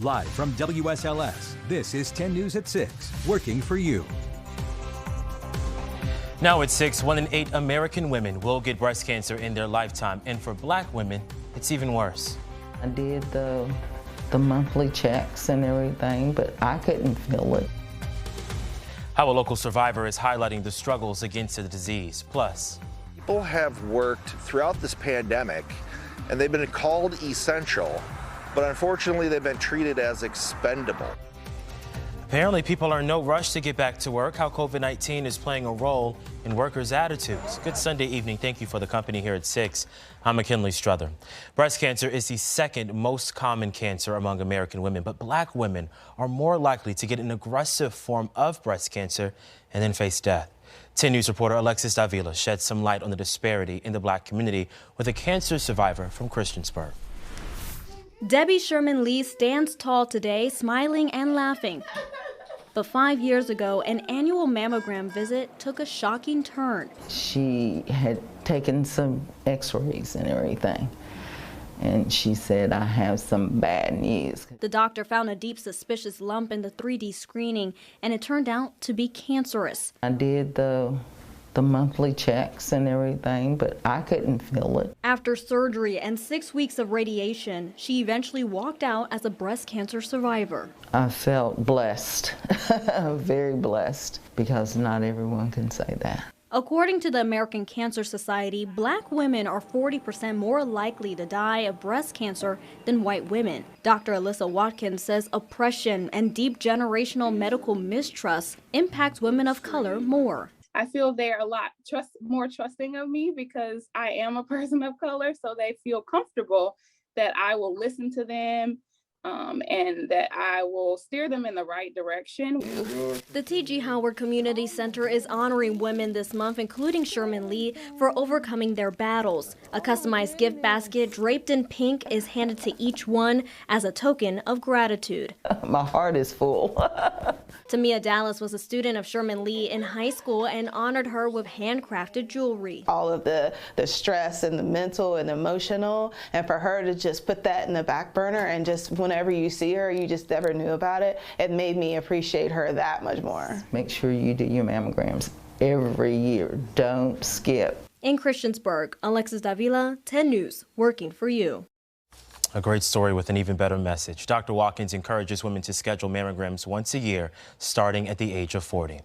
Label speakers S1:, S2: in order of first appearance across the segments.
S1: Live from WSLS, this is 10 News at 6, working for you.
S2: Now at 6, 1 in 8 American women will get breast cancer in their lifetime. And for black women, it's even worse.
S3: I did the monthly checks and everything, but I couldn't feel it.
S2: How a local survivor is highlighting the struggles against the disease. Plus,
S4: people have worked throughout this pandemic and they've been called essential, but unfortunately they've been treated as expendable.
S2: Apparently people are in no rush to get back to work. How COVID-19 is playing a role in workers' attitudes. Good Sunday evening. Thank you for the company here at 6. I'm McKinley Struther. Breast cancer is the second most common cancer among American women, but black women are more likely to get an aggressive form of breast cancer and then face death. 10 News reporter Alexis Davila sheds some light on the disparity in the black community with a cancer survivor from Christiansburg.
S5: Debbie Sherman Lee stands tall today, smiling and laughing. But 5 years ago, an annual mammogram visit took a shocking turn.
S3: She had taken some x-rays and everything, and she said, I have some bad news.
S5: The doctor found a deep suspicious lump in the 3D screening, and it turned out to be cancerous.
S3: I did the monthly checks and everything, but I couldn't feel it.
S5: After surgery and 6 weeks of radiation, she eventually walked out as a breast cancer survivor.
S3: I felt blessed, very blessed, because not everyone can say that.
S5: According to the American Cancer Society, black women are 40% more likely to die of breast cancer than white women. Dr. Alyssa Watkins says oppression and deep generational medical mistrust impacts women of color more.
S6: I feel they're a lot more trusting of me because I am a person of color, so they feel comfortable that I will listen to them and that I will steer them in the right direction.
S5: The T.G. Howard Community Center is honoring women this month, including Sherman Lee, for overcoming their battles. A customized gift basket draped in pink is handed to each one as a token of gratitude.
S3: My heart is full.
S5: Tamia Dallas was a student of Sherman Lee in high school and honored her with handcrafted jewelry.
S7: All of the stress and the mental and emotional, and for her to just put that in the back burner and just whenever you see her, you just never knew about it, it made me appreciate her that much more.
S3: Make sure you do your mammograms every year. Don't skip.
S5: In Christiansburg, Alexis Davila, 10 News, working for you.
S2: A great story with an even better message. Dr. Watkins encourages women to schedule mammograms once a year, starting at the age of 40.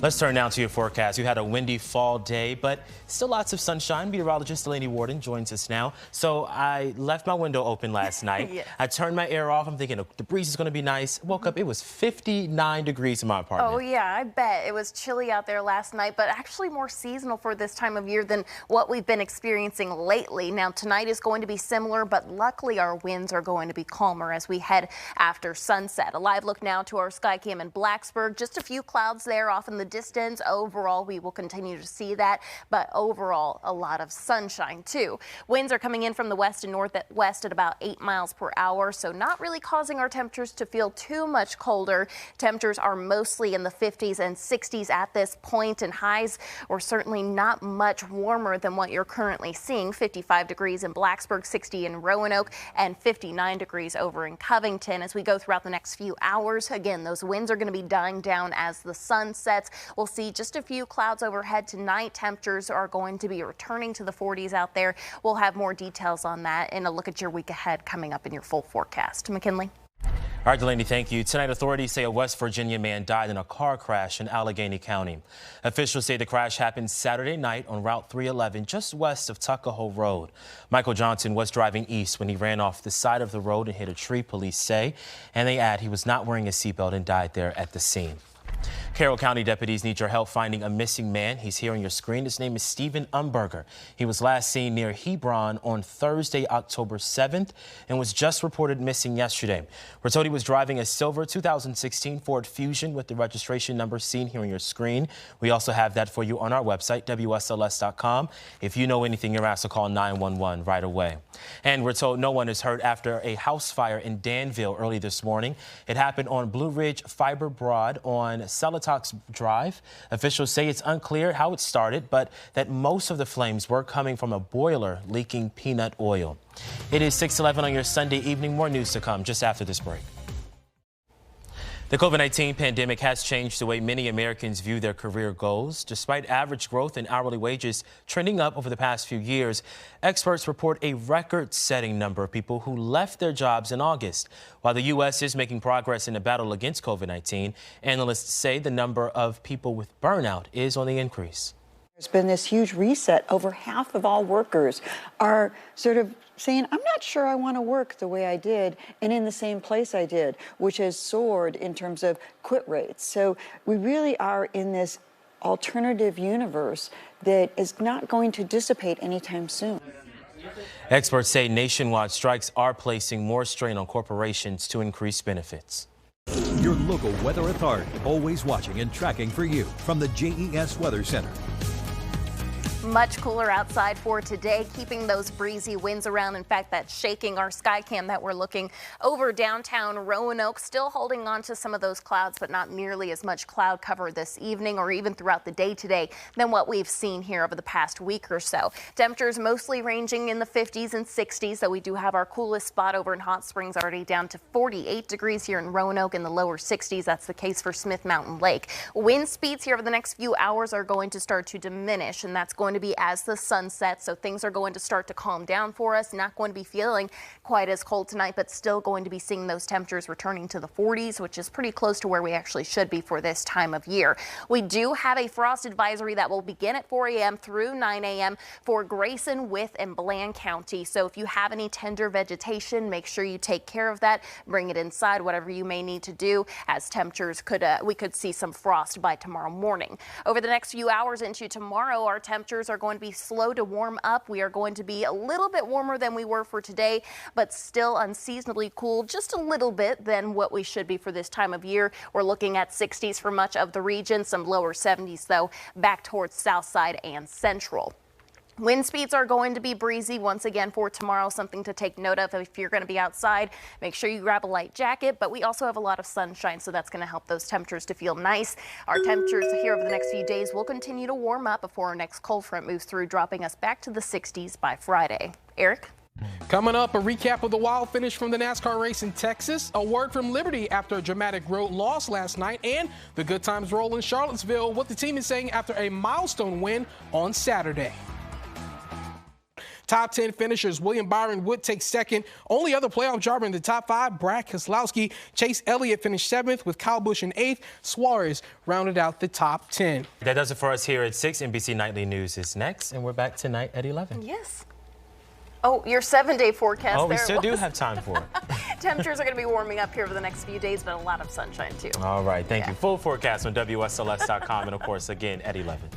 S2: Let's turn now to your forecast. You had a windy fall day, but still lots of sunshine. Meteorologist Delaney Warden joins us now. So I left my window open last night. Yeah. I turned my air off. I'm thinking the breeze is going to be nice. Woke up, it was 59 degrees in my apartment.
S8: Oh, yeah, I bet. It was chilly out there last night, but actually more seasonal for this time of year than what we've been experiencing lately. Now, tonight is going to be similar, but luckily our winds are going to be calmer as we head after sunset. A live look now to our sky cam in Blacksburg. Just a few clouds there off in the distance. Overall, we will continue to see that, but overall, a lot of sunshine too. Winds are coming in from the west and northwest at about 8 miles per hour, so not really causing our temperatures to feel too much colder. Temperatures are mostly in the 50s and 60s at this point, and highs were certainly not much warmer than what you're currently seeing. 55 degrees in Blacksburg, 60 in Roanoke, and 59 degrees over in Covington. As we go throughout the next few hours, again, those winds are going to be dying down as the sun sets. We'll see just a few clouds overhead tonight. Temperatures are going to be returning to the 40s out there. We'll have more details on that and a look at your week ahead coming up in your full forecast. McKinley.
S2: All right, Delaney, thank you. Tonight, authorities say a West Virginia man died in a car crash in Allegheny County. Officials say the crash happened Saturday night on Route 311, just west of Tuckahoe Road. Michael Johnson was driving east when he ran off the side of the road and hit a tree, police say. And they add he was not wearing a seatbelt and died there at the scene. Carroll County deputies need your help finding a missing man. He's here on your screen. His name is Stephen Umberger. He was last seen near Hebron on Thursday, October 7th, and was just reported missing yesterday. We're told he was driving a silver 2016 Ford Fusion with the registration number seen here on your screen. We also have that for you on our website, WSLS.com. If you know anything, you're asked to call 911 right away. And we're told no one is hurt after a house fire in Danville early this morning. It happened on Blue Ridge Fiber Broad on Selatox Drive. Officials say it's unclear how it started, but that most of the flames were coming from a boiler leaking peanut oil. It is 6:11 on your Sunday evening. More news to come just after this break. The COVID-19 pandemic has changed the way many Americans view their career goals. Despite average growth in hourly wages trending up over the past few years, experts report a record-setting number of people who left their jobs in August. While the U.S. is making progress in the battle against COVID-19, analysts say the number of people with burnout is on the increase.
S9: There's been this huge reset. Over half of all workers are sort of saying, I'm not sure I want to work the way I did and in the same place I did, which has soared in terms of quit rates. So we really are in this alternative universe that is not going to dissipate anytime soon.
S2: Experts say nationwide strikes are placing more strain on corporations to increase benefits.
S1: Your local weather authority, always watching and tracking for you from the JES Weather Center.
S8: Much cooler outside for today, keeping those breezy winds around. In fact, that's shaking our sky cam that we're looking over downtown Roanoke, still holding on to some of those clouds, but not nearly as much cloud cover this evening or even throughout the day today than what we've seen here over the past week or so. Temperatures mostly ranging in the 50s and 60s, so we do have our coolest spot over in Hot Springs already down to 48 degrees here in Roanoke, in the lower 60s. That's the case for Smith Mountain Lake. Wind speeds here over the next few hours are going to start to diminish, and that's going to be as the sun sets, so things are going to start to calm down for us. Not going to be feeling quite as cold tonight, but still going to be seeing those temperatures returning to the 40s, which is pretty close to where we actually should be for this time of year. We do have a frost advisory that will begin at 4 a.m. through 9 a.m. for Grayson, Wythe, and Bland County. So if you have any tender vegetation, make sure you take care of that. Bring it inside, whatever you may need to do, as temperatures we could see some frost by tomorrow morning. Over the next few hours into tomorrow, our temperatures are going to be slow to warm up. We are going to be a little bit warmer than we were for today, but still unseasonably cool, just a little bit than what we should be for this time of year. We're looking at 60s for much of the region, some lower 70s though, back towards south side and central. Wind speeds are going to be breezy once again for tomorrow, something to take note of if you're going to be outside. Make sure you grab a light jacket, but we also have a lot of sunshine, so that's going to help those temperatures to feel nice. Our temperatures here over the next few days will continue to warm up before our next cold front moves through, dropping us back to the 60s by Friday. Eric?
S10: Coming up, a recap of the wild finish from the NASCAR race in Texas, a word from Liberty after a dramatic road loss last night, and the good times roll in Charlottesville, what the team is saying after a milestone win on Saturday. Top 10 finishers, William Byron Wood takes second. Only other playoff jobber in the top 5, Brad Keselowski. Chase Elliott finished 7th with Kyle Busch in 8th. Suarez rounded out the top 10.
S2: That does it for us here at 6. NBC Nightly News is next, and we're back tonight at 11.
S8: Yes. Oh, your 7-day forecast.
S2: Oh, we still do have time for it.
S8: Temperatures are going to be warming up here over the next few days, but a lot of sunshine too.
S2: All right, thank you. Full forecast on WSLS.com and, of course, again at 11.